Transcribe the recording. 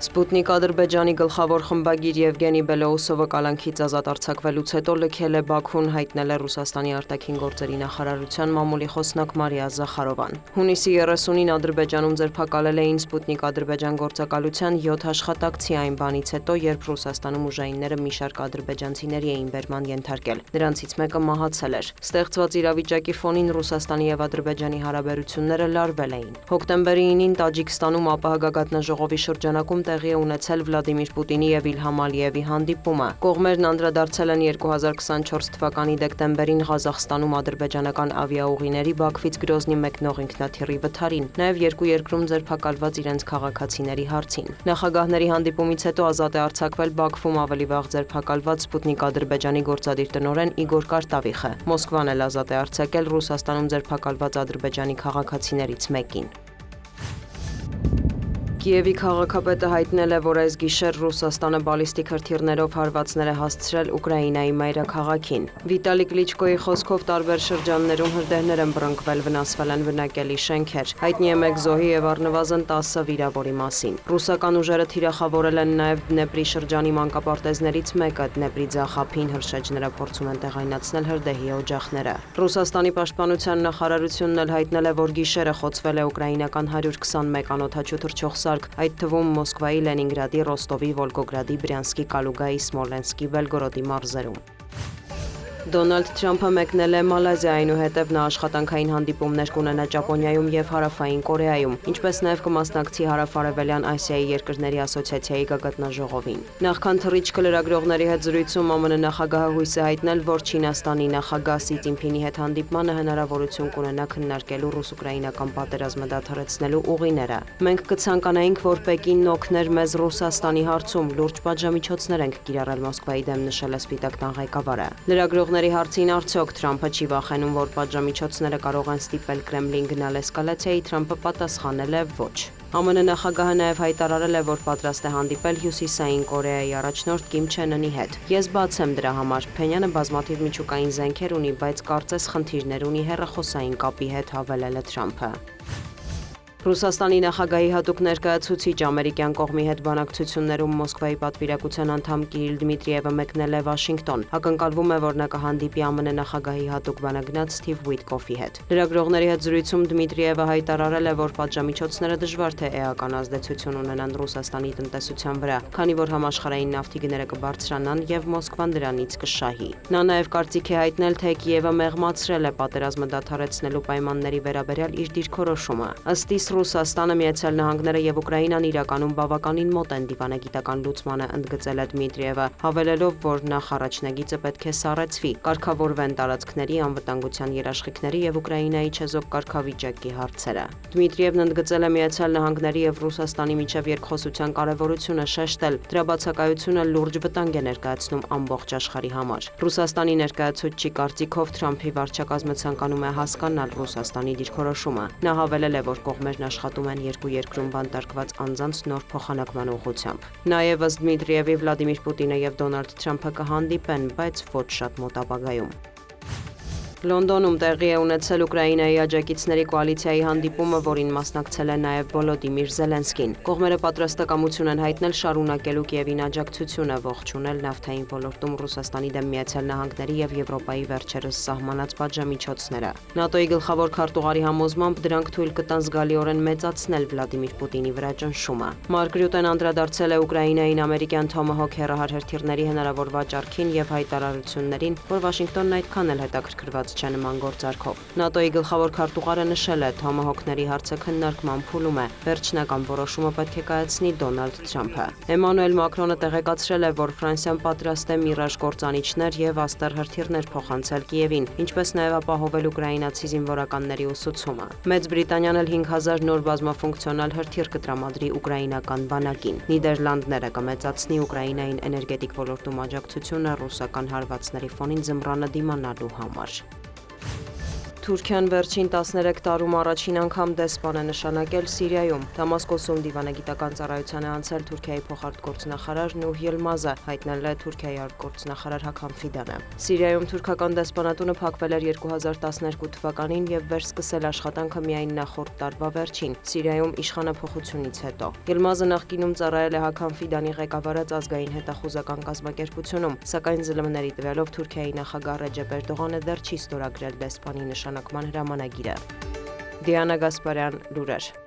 Սպուտնիկ Ադրբեջանի գլխավոր խմբագիր Եվգենի Բելոուսովը կալանքից ազատ արձակվելուց հետո լքել է Բաքուն, հայտնել է Ռուսաստանի արտաքին գործերի նախարարության մամուլի խոսնակ Մարիա Զախարովան։ Հունիսի 30-ին Ադրբեջանում ձերբակալել էին Սպուտնիկ Ադրբեջան գործակալության 7 աշխատակցի այն բանից հետո, երբ Ռուսաստանում ուժայինները մի շարք ադրբեջանցիների էին բերման ենթարկել։ Նրանցից մեկը մահացել էր։ Ստեղծված իրավիճակի ֆոնին Ռուսաստանի եւ Ադրբեջանի հարաբերությունները լարվել էին։ Հոկտեմբերի 9-ին Տաջիկստանում ԱՊՀ գագաթնաժողովի շրջանակում տեղի է ունեցել Վլադիմիր Պուտինի եւ Իլհամ Ալիևի հանդիպումը։ Կողմերն անդրադարձել են 2024 թվականի դեկտեմբերին Ղազախստանում ադրբեջանական ավիաուղիների Բաքվից Գրոզնի մեկնող ինքնաթիռի վթարին, նաեւ երկու երկրում ձերբակալված իրենց քաղաքացիների հարցին։ Նախագահների հանդիպումից հետո ազատ է արձակվել Բաքվում ավելի վաղ ձերբակալված Սպուտնիկ Ադրբեջանի գործադիր տնօրեն Իգոր Կարտավիխը։ Մոսկվան էլ ազատ է արձակել Ռուսաստանում ձերբակալված ադրբեջանի քաղաքացիներից մեկին։ Կիևի քաղաքապետը հայտնել է, որ այս գիշեր Ռուսաստանը բալիստիկ հրթիռներով հարվածներ է հասցրել Ուկրաինայի մայրաքաղաքին։ Վիտալի Կլիչկոյի խոսքով տարբեր շրջաններում հրդեհներ են բռնկվել, վնասվել են բնակելի շենքեր։ Հայտնի է մեկ զոհի եւ առնվազն 10 վիրավորի մասին։ Ռուսական ուժերը թիրախավորել են նաեւ Դնեպրի շրջանի մանկապարտեզներից մեկը, Դնեպրի ձախափին հրշեջները փորձում են տեղայնացնել հրդեհի օջախները։ Ռուսաստանի պաշտպանության նախարարությունն էլ հայտնել է, որ գիշերը խոցվել է ուկրաինական 121 անօդաչու թռչող այդ թվում Մոսկվայի, Լենինգրադի, Ռոստովի, Վոլգոգրադի, Բրյանսկի, Կալուգայի, Սմոլենսկի, Բելգորոդի մարզերում։ Դոնալդ Թրամփը մեկնել է Մալազիա, այնուհետև նա աշխատանքային հանդիպումներ կունենա Ճապոնիայում եւ Հարավային Կորեայում, ինչպես նաեւ կմասնակցի Հարավարևելյան Ասիայի երկրների ասոցիացիայի գագաթնաժողովին։ Նախքան թռիչքը լրագրողների հետ զրույցում ԱՄՆ նախագահը հույս է հայտնել, որ Չինաստանի նախագահ Սի Ցզինփինի հետ հանդիպմանը հնարավորություն կունենա քննարկելու ռուս-ուկրաինական պատերազմը դադարեցնելու ուղիները։ Մենք կցանկանայինք, որ Պեկինն օգներ մեզ Ռուսաստանի հարցում, լուրջ պատժամիջոցներ ենք կիրառել Մոսկվայի դեմ, նշել է Սպիտակ տան ղեկավարը։ Լրագրողների հարցին արդյոք Թրամփը չի վախենում, որ պատժամիջոցները կարող են ստիպել Կրեմլին գնալ էսկալացիայի, Թրամփը պատասխանել է ոչ։ ԱՄՆ նախագահը նաև հայտարարել է, որ պատրաստ է հանդիպել Հյուսիսային Կորեայի առաջնորդ Կիմ Չեն Ընի հետ։ Ես բաց եմ դրա համար։ Փենյանը բազմաթիվ միջուկային զենքեր ունի, բայց կարծես խնդիրներ ունի հեռախոսային կապի հետ, հավելել է Թրամփը։ Ռուսաստանի նախագահի հատուկ ներկայացուցիչ ամերիկյան կողմի հետ բանակցություններում Մոսկվայի պատվիրակության անդամ Կիրիլ Դմիտրիևը մեկնել է Վաշինգտոն։ Ակնկալվում է, որ նա կհանդիպի ԱՄՆ նախագահի հատուկ բանագնաց Սթիվ Ուիտկոֆի հետ։ Լրագրողների հետ զրույցում Դմիտրիևը հայտարարել է, որ պատժամիջոցները դժվար թե էական ազդեցություն ունենան Ռուսաստանի տնտեսության վրա, քանի որ համաշխարհային նավթի գները կբարձրանան եւ Մոսկվան դրանից կշահի։ Նա նաեւ կարծիք է հայտնել, թե Կիևը մեղմացրել է պատերազմը դադարեցնելու պայմանների վերաբերյալ իր դիրքորոշումը։ Ըստ իս Ռուսաստանը, Միացյալ Նահանգները եւ Ուկրաինան իրականում բավականին մոտ են դիվանագիտական լուծմանը, ընդգծել է Դմիտրիևը, հավելելով, որ նախ առաջնագիծը պետք է սառեցվի, կարգավորվեն տարածքների, անվտանգության երաշխիքների եւ Ուկրաինայի չեզոք կարգավիճակի հարցերը։ Դմիտրիևն ընդգծել է Միացյալ Նահանգների եւ Ռուսաստանի միջև երկխոսության կարեւորությունը, շեշտել, դրա բացակայությունը լուրջ վտանգ է ներկայացնում ամբողջ աշխարհի համար։ Ռուսաստանի ներկայացուցչի կարծիքով Թրամփի վարչակազմը ցանկանում է հասկանալ Ռուսաստանի դիրքորոշումը։ Նա հավելել է, որ կողմերն աշխատում են երկու երկրում բանտարկված անձանց նոր փոխանակման ուղղությամբ։ Նաև ըստ Դմիտրիևի Վլադիմիր Պուտինը եւ Դոնալդ Թրամփը կհանդիպեն, բայց ոչ շատ մոտ ապագայում։ Լոնդոնում տեղի է ունեցել Ուկրաինայի աջակիցների կոալիցիայի հանդիպումը, որին մասնակցել է նաև Վոլոդիմիր Զելենսկին։ Կողմերը պատրաստակամություն են հայտնել շարունակելու Կիևին աջակցությունը, ողջունել նավթային ոլորտում Ռուսաստանի դեմ Միացյալ Նահանգների եւ Եվրոպայի վերջերս սահմանած պատժամիջոցները։ ՆԱՏՕ-ի գլխավոր քարտուղարի համոզմամբ դրանք թույլ կտան զգալիորեն մեծացնել Վլադիմիր Պուտինի վրա ճնշումը։ Մարկ Ռյուտեն անդրադարձել է Ուկրաինային ամերիկյան Թոմահոք հեռահար հրթիռների հնարավոր վաճառքին եւ հայտարարություններին, որ Վաշինգտոնն այդքան էլ հետաքրքրված չէ նման գործարքով։ ՆԱՏՕ-ի գլխավոր քարտուղարը նշել է, Թոմահոքների հարցը քննարկման փուլում է, վերջնական որոշումը պետք է կայացնի Դոնալդ Թրամփը։ Էմանուել Մակրոնը տեղեկացրել է, որ Ֆրանսիան պատրաստ է Միրաժ կործանիչներ եւ աստղ հրթիռներ փոխանցել Կիևին, ինչպես նաեւ ապահովել ուկրաինացի զինվորականների ուսուցումը։ Մեծ Բրիտանիան էլ 5000 նոր բազմաֆունկցիոնալ հրթիռ կտրամադրի ուկրաինական բանակին։ Նիդերլանդները կմեծացնի Ուկրաինային էներգետիկ ոլորտում աջակցությունը ռուսական հարվածների ֆոնին ձմռանը դիմանալու համար։ Թուրքիան վերջին 13 տարում առաջին անգամ դեսպան է նշանակել Սիրիայում։ Դամասկոսում դիվանագիտական ծառայության է անցել Թուրքիայի փոխարտգործնախարար Նուհ Յիլմազը, հայտնել է Թուրքիայի արտգործնախարար Հաքամ Ֆիդանը։ Սիրիայում թուրքական դեսպանատունը փակվել էր 2012 թվականին եւ վերսկսել աշխատանքը միայն նախորդ տարվա վերջին, Սիրիայում իշխանափոխությունից հետո։ Յիլմազը նախկինում ծառայել է Հաքամ Ֆիդանի ղեկավարած ազգային հետախուզական կազմակերպությունում, սակայն ԶԼՄ-ների տվյալով Թուրքիայի նախագահ Ռեջեփ Էրդողանը դեռ չի ստորագրել դեսպանի նշանակման հրամանագիրը։ Դիանա Գասպարյան, լուրեր։